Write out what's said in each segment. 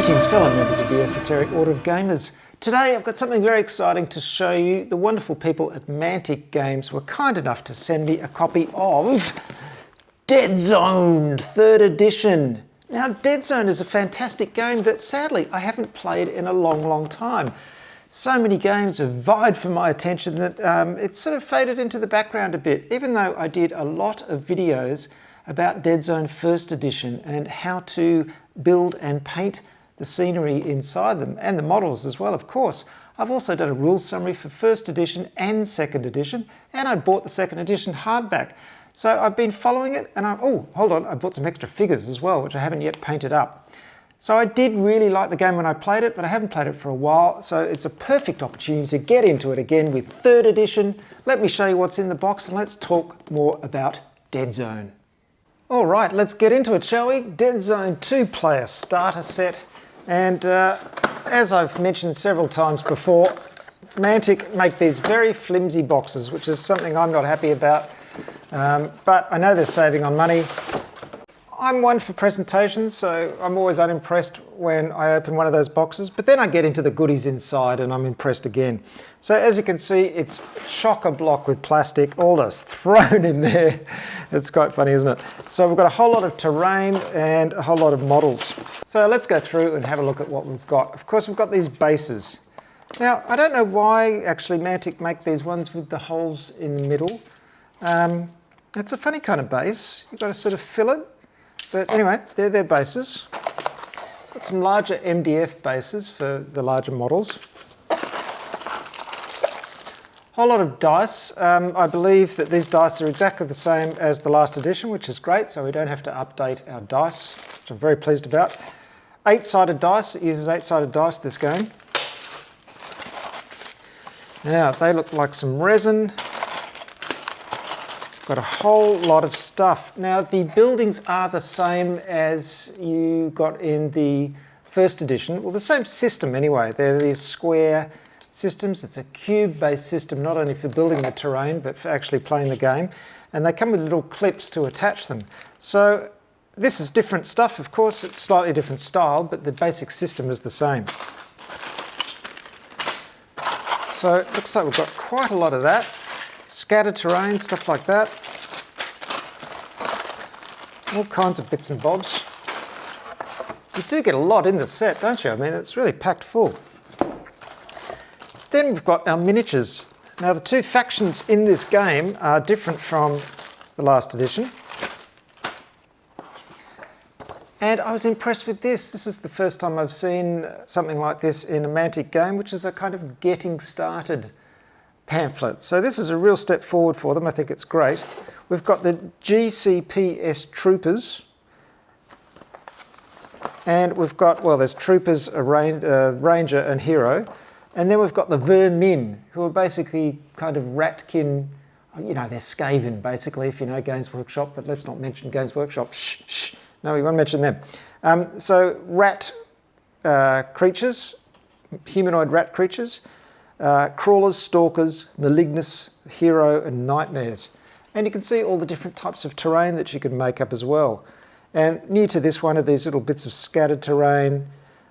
Greetings fellow members of the Esoteric Order of Gamers. Today I've got something very exciting to show you. The wonderful people at Mantic Games were kind enough to send me a copy of Deadzone 3rd edition. Now Deadzone is a fantastic game that sadly I haven't played in a long time. So many games have vied for my attention that it's sort of faded into the background a bit, even though I did a lot of videos about Deadzone 1st edition and how to build and paint the scenery inside them, and the models as well, of course. I've also done a rules summary for 1st edition and 2nd edition, and I bought the 2nd edition hardback. So I've been following it, and I bought some extra figures as well, which I haven't yet painted up. So I did really like the game when I played it, but I haven't played it for a while, so it's a perfect opportunity to get into it again with 3rd edition. Let me show you what's in the box, and let's talk more about Deadzone. All right, let's get into it, shall we? Deadzone 2-player starter set. And as I've mentioned several times before, Mantic make these very flimsy boxes, which is something I'm not happy about. But I know they're saving on money. I'm one for presentations, so I'm always unimpressed when I open one of those boxes, but then I get into the goodies inside and I'm impressed again. So as you can see, it's chock-a-block with plastic, all just thrown in there. It's quite funny, isn't it? So we've got a whole lot of terrain and a whole lot of models. So let's go through and have a look at what we've got. Of course, we've got these bases. Now, I don't know why actually Mantic make these ones with the holes in the middle. It's a funny kind of base. You've got to sort of fill it. But anyway, they're their bases. Got some larger MDF bases for the larger models. Whole lot of dice. I believe that these dice are exactly the same as the last edition, which is great, so we don't have to update our dice, which I'm very pleased about. 8-sided dice. It uses 8-sided dice, this game. Now, they look like some resin. Got a whole lot of stuff. Now, the buildings are the same as you got in the 1st edition. Well, the same system anyway. They're these square systems. It's a cube-based system, not only for building the terrain, but for actually playing the game. And they come with little clips to attach them. So this is different stuff, of course. It's slightly different style, but the basic system is the same. So it looks like we've got quite a lot of that. Scattered terrain, stuff like that. All kinds of bits and bobs. You do get a lot in the set, don't you? I mean, it's really packed full. Then we've got our miniatures. Now, the two factions in this game are different from the last edition. And I was impressed with this. This is the first time I've seen something like this in a Mantic game, which is a kind of getting started pamphlet. So this is a real step forward for them. I think it's great. We've got the GCPS Troopers. And we've got, well, there's Troopers, a Ranger and Hero. And then we've got the Vermin, who are basically kind of ratkin, you know, they're Skaven, basically, if you know Games Workshop, but let's not mention Games Workshop. Shh, shh. No, we won't mention them. So rat creatures, humanoid rat creatures. Crawlers, stalkers, malignus, hero and nightmares. And you can see all the different types of terrain that you can make up as well. And new to this one are these little bits of scattered terrain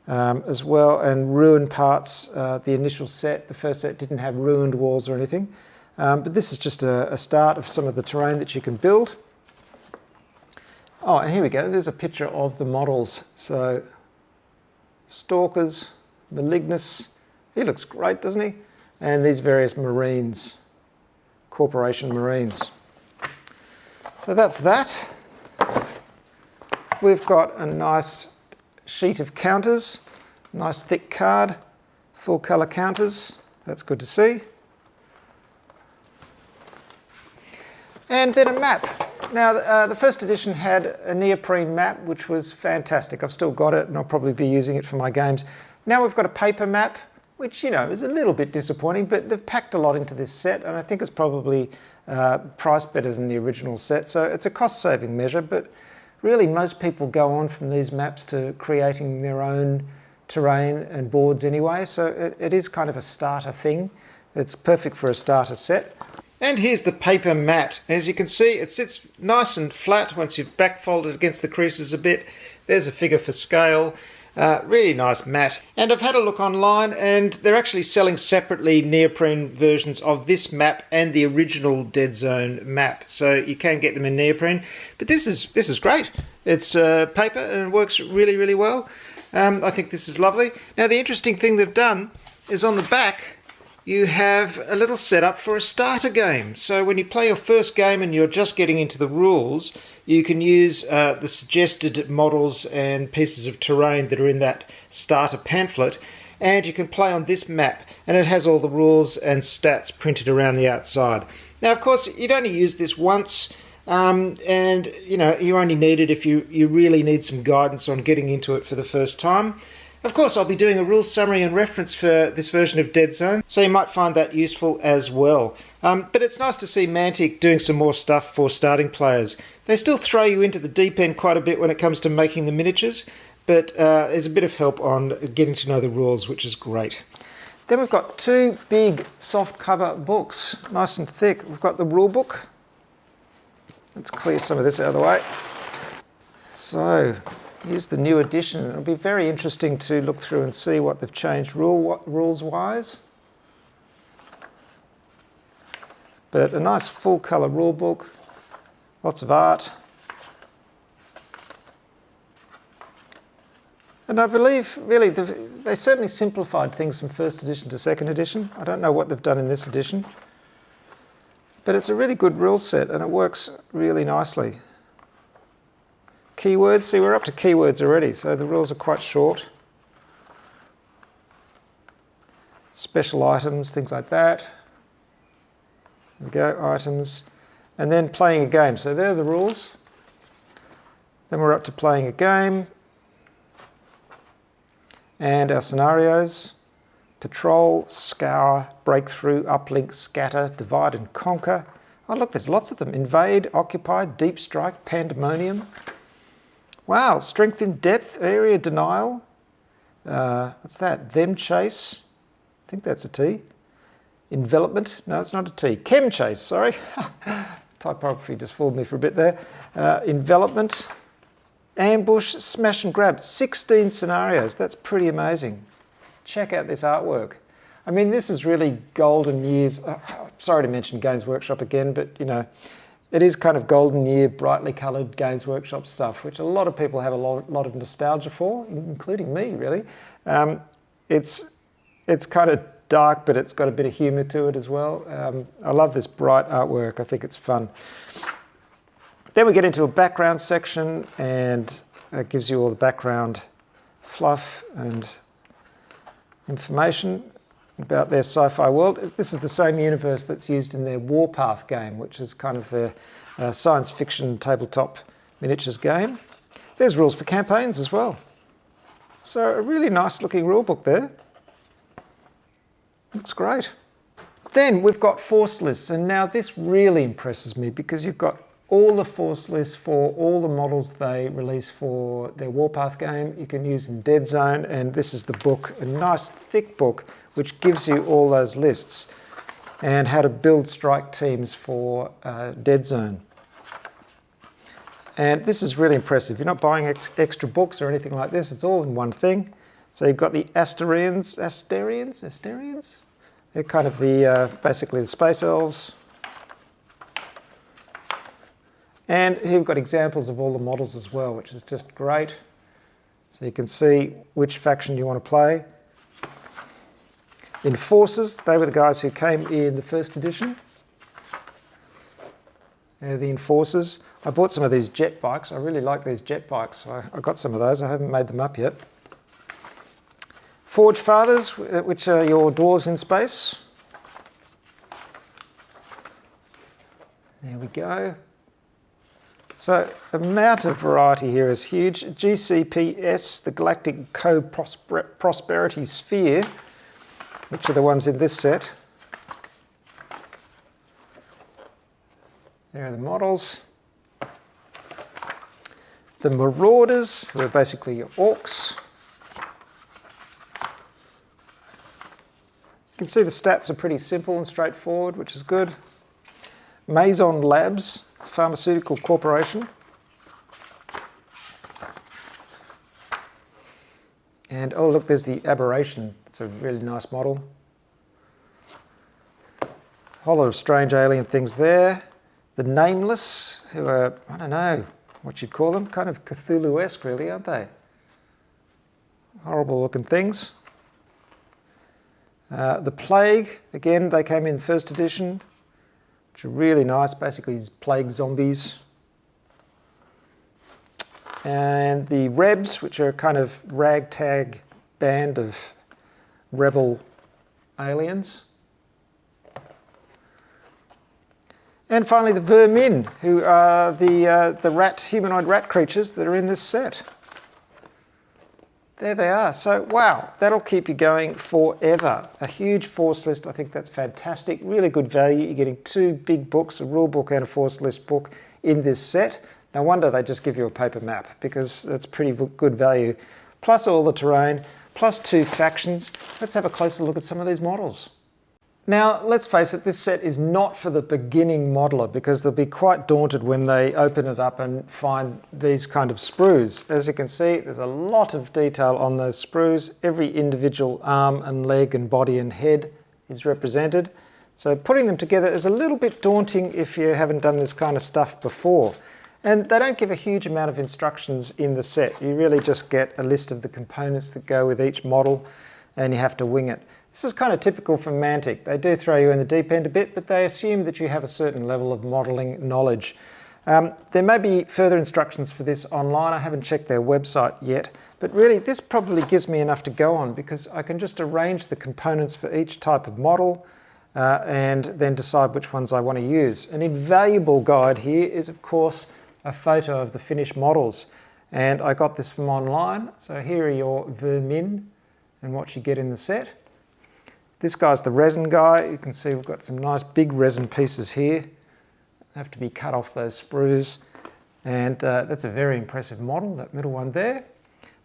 as well, and ruined parts. The initial set, the first set, didn't have ruined walls or anything. But this is just a start of some of the terrain that you can build. Oh, and here we go. There's a picture of the models. So stalkers, malignus. He looks great, doesn't he? And these various Marines, Corporation Marines. So that's that. We've got a nice sheet of counters, nice thick card, full colour counters. That's good to see. And then a map. Now, the 1st edition had a neoprene map, which was fantastic. I've still got it, and I'll probably be using it for my games. Now we've got a paper map, which, you know, is a little bit disappointing, but they've packed a lot into this set, and I think it's probably priced better than the original set. So it's a cost-saving measure, but really most people go on from these maps to creating their own terrain and boards anyway, so it is kind of a starter thing. It's perfect for a starter set. And here's the paper mat. As you can see, it sits nice and flat once you've back folded against the creases a bit. There's a figure for scale. Really nice mat. And I've had a look online, and they're actually selling separately neoprene versions of this map and the original Deadzone map. So you can get them in neoprene. But this is great. It's paper and it works really, really well. I think this is lovely. Now the interesting thing they've done is on the back you have a little setup for a starter game. So when you play your first game and you're just getting into the rules, you can use the suggested models and pieces of terrain that are in that starter pamphlet, and you can play on this map, and it has all the rules and stats printed around the outside. Now of course you'd only use this once, and you know, you only need it if you really need some guidance on getting into it for the first time. Of course, I'll be doing a rules summary and reference for this version of Deadzone, so you might find that useful as well. But it's nice to see Mantic doing some more stuff for starting players. They still throw you into the deep end quite a bit when it comes to making the miniatures, but there's a bit of help on getting to know the rules, which is great. Then we've got two big soft cover books, nice and thick. We've got the Rulebook. Let's clear some of this out of the way. So, here's the new edition. It'll be very interesting to look through and see what they've changed rules-wise. But a nice full-colour rule book, lots of art. And I believe, really, they certainly simplified things from first edition to second edition. I don't know what they've done in this edition. But it's a really good rule set and it works really nicely. Keywords, see we're up to keywords already, so the rules are quite short. Special items, things like that. There we go, items. And then playing a game, so there are the rules. Then we're up to playing a game. And our scenarios. Patrol, scour, breakthrough, uplink, scatter, divide and conquer. Oh look, there's lots of them. Invade, occupy, deep strike, pandemonium. Wow, strength in depth, area denial. What's that? Them chase. I think that's a T. Envelopment. No, it's not a T. Chem chase, sorry. Typography just fooled me for a bit there. Envelopment. Ambush, smash and grab. 16 scenarios. That's pretty amazing. Check out this artwork. I mean, this is really golden years. Sorry to mention Games Workshop again, but you know, it is kind of golden year, brightly coloured Games Workshop stuff, which a lot of people have a lot of nostalgia for, including me, really. It's kind of dark, but it's got a bit of humour to it as well. I love this bright artwork. I think it's fun. Then we get into a background section, and it gives you all the background fluff and information about their sci-fi world. This is the same universe that's used in their Warpath game, which is kind of their science fiction tabletop miniatures game. There's rules for campaigns as well. So a really nice looking rule book there. Looks great. Then we've got force lists, and now this really impresses me because you've got all the force lists for all the models they release for their Warpath game. You can use in Deadzone, and this is the book, a nice thick book, which gives you all those lists and how to build strike teams for Deadzone. And this is really impressive. You're not buying extra books or anything like this. It's all in one thing. So you've got the Asterians. They're kind of the basically the space elves. And here we've got examples of all the models as well, which is just great. So you can see which faction you want to play. Enforcers, they were the guys who came in the first edition. They're the Enforcers. I bought some of these jet bikes. I really like these jet bikes. So I got some of those. I haven't made them up yet. Forge Fathers, which are your dwarves in space. There we go. So the amount of variety here is huge. GCPS, the Galactic Co-Prosperity Sphere, which are the ones in this set. There are the models. The Marauders, who are basically your orcs. You can see the stats are pretty simple and straightforward, which is good. Maison Labs, pharmaceutical corporation. And oh look, there's the aberration. It's a really nice model. A whole lot of strange alien things there. The Nameless, who are, I don't know what you'd call them, kind of Cthulhu-esque really, aren't they? Horrible looking things. The Plague, again, they came in first edition, which are really nice, basically plague zombies. And the Rebs, which are a kind of ragtag band of rebel aliens. And finally the Vermin, who are the humanoid rat creatures that are in this set. There they are. So wow, that'll keep you going forever. A huge force list, I think that's fantastic. Really good value. You're getting 2 big books, a rule book and a force list book in this set. No wonder they just give you a paper map, because that's pretty good value. Plus all the terrain, plus 2 factions. Let's have a closer look at some of these models. Now, let's face it, this set is not for the beginning modeler, because they'll be quite daunted when they open it up and find these kind of sprues. As you can see, there's a lot of detail on those sprues. Every individual arm and leg and body and head is represented. So putting them together is a little bit daunting if you haven't done this kind of stuff before. And they don't give a huge amount of instructions in the set. You really just get a list of the components that go with each model, and you have to wing it. This is kind of typical for Mantic. They do throw you in the deep end a bit, but they assume that you have a certain level of modelling knowledge. There may be further instructions for this online. I haven't checked their website yet, but really this probably gives me enough to go on, because I can just arrange the components for each type of model and then decide which ones I want to use. An invaluable guide here is, of course, a photo of the finished models. And I got this from online. So here are your Vermin and what you get in the set. This guy's the resin guy. You can see we've got some nice big resin pieces here. Have to be cut off those sprues. And that's a very impressive model, that middle one there.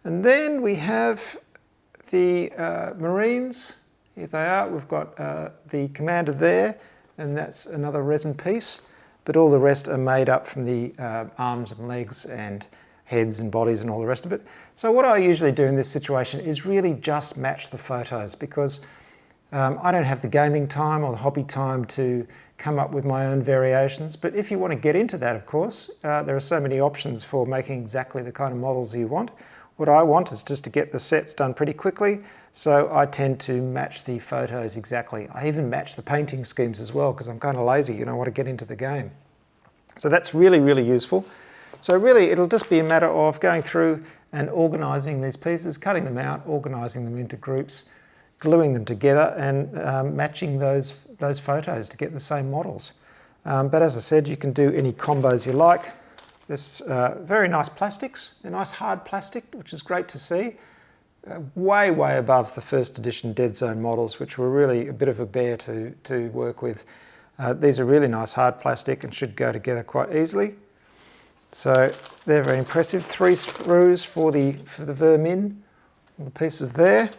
And then we have the Marines. Here they are. We've got the commander there, and that's another resin piece. But all the rest are made up from the arms and legs and heads and bodies and all the rest of it. So what I usually do in this situation is really just match the photos, because I don't have the gaming time or the hobby time to come up with my own variations. But if you want to get into that, of course, there are so many options for making exactly the kind of models you want. What I want is just to get the sets done pretty quickly, so I tend to match the photos exactly. I even match the painting schemes as well, because I'm kind of lazy, you know, I want to get into the game. So that's really, really useful. So really, it'll just be a matter of going through and organising these pieces, cutting them out, organising them into groups, gluing them together, and matching those photos to get the same models. But as I said, you can do any combos you like. There's very nice plastics, a nice hard plastic, which is great to see. Way, way above the first edition Deadzone models, which were really a bit of a bear to work with. These are really nice hard plastic and should go together quite easily. So they're very impressive. 3 sprues for the Vermin, all the pieces there.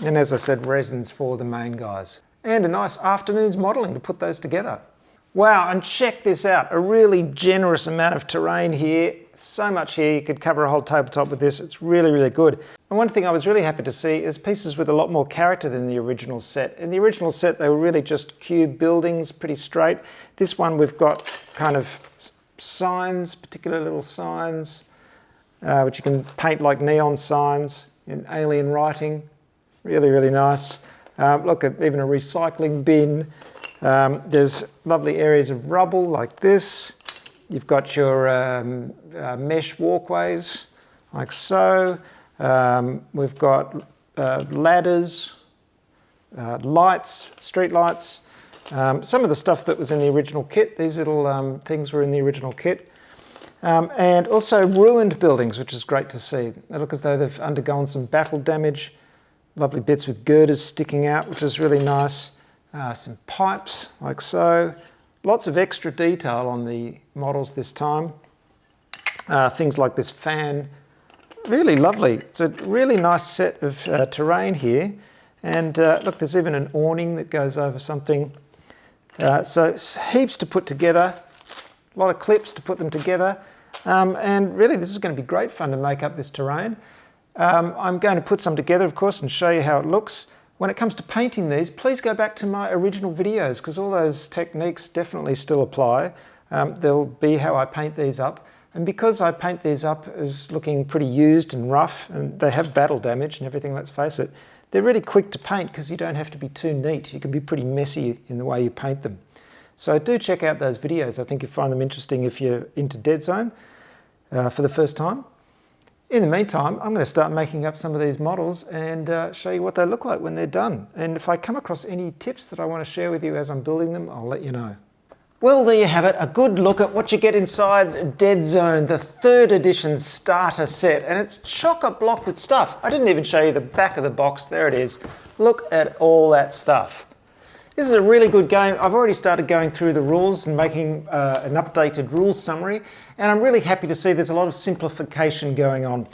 And as I said, resins for the main guys. And a nice afternoon's modelling to put those together. Wow, and check this out, a really generous amount of terrain here. So much here, you could cover a whole tabletop with this. It's really, really good. And one thing I was really happy to see is pieces with a lot more character than the original set. In the original set, they were really just cube buildings, pretty straight. This one, we've got kind of signs, particular little signs, which you can paint like neon signs in alien writing. Really, really nice. Look at even a recycling bin. There's lovely areas of rubble like this. You've got your mesh walkways like so. We've got ladders, lights, street lights. Some of the stuff that was in the original kit, these little things were in the original kit. And also ruined buildings, which is great to see. They look as though they've undergone some battle damage. Lovely bits with girders sticking out, which is really nice. Some pipes, like so. Lots of extra detail on the models this time. Things like this fan. Really lovely. It's a really nice set of terrain here. And look, there's even an awning that goes over something. So heaps to put together. A lot of clips to put them together. And really, this is going to be great fun to make up this terrain. I'm going to put some together, of course, and show you how it looks. When it comes to painting these, please go back to my original videos because all those techniques definitely still apply. They'll be how I paint these up. And because I paint these up as looking pretty used and rough, and they have battle damage and everything, let's face it, they're really quick to paint because you don't have to be too neat. You can be pretty messy in the way you paint them. So do check out those videos. I think you'll find them interesting if you're into Deadzone for the first time. In the meantime, I'm going to start making up some of these models and show you what they look like when they're done. And if I come across any tips that I want to share with you as I'm building them, I'll let you know. Well, there you have it, a good look at what you get inside Deadzone, the 3rd edition starter set. And it's chock-a-block with stuff. I didn't even show you the back of the box. There it is. Look at all that stuff. This is a really good game. I've already started going through the rules and making an updated rules summary, and I'm really happy to see there's a lot of simplification going on.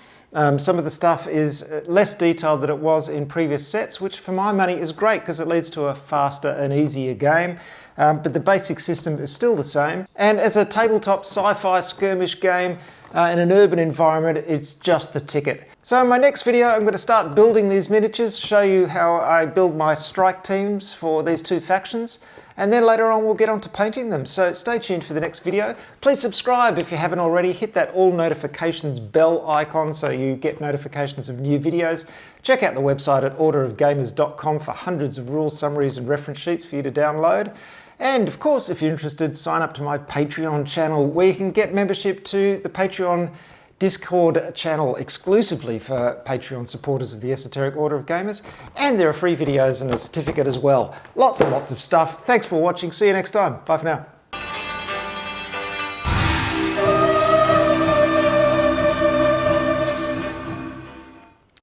Some of the stuff is less detailed than it was in previous sets, which for my money is great because it leads to a faster and easier game. But the basic system is still the same. And as a tabletop sci-fi skirmish game in an urban environment, it's just the ticket. So in my next video, I'm going to start building these miniatures, show you how I build my strike teams for these 2 factions. And then later on, we'll get on to painting them. So stay tuned for the next video. Please subscribe if you haven't already. Hit that all notifications bell icon so you get notifications of new videos. Check out the website at orderofgamers.com for hundreds of rule summaries and reference sheets for you to download. And of course, if you're interested, sign up to my Patreon channel where you can get membership to the Patreon Discord channel exclusively for Patreon supporters of the Esoteric Order of Gamers. And there are free videos and a certificate as well. Lots and lots of stuff. Thanks for watching. See you next time. Bye for now.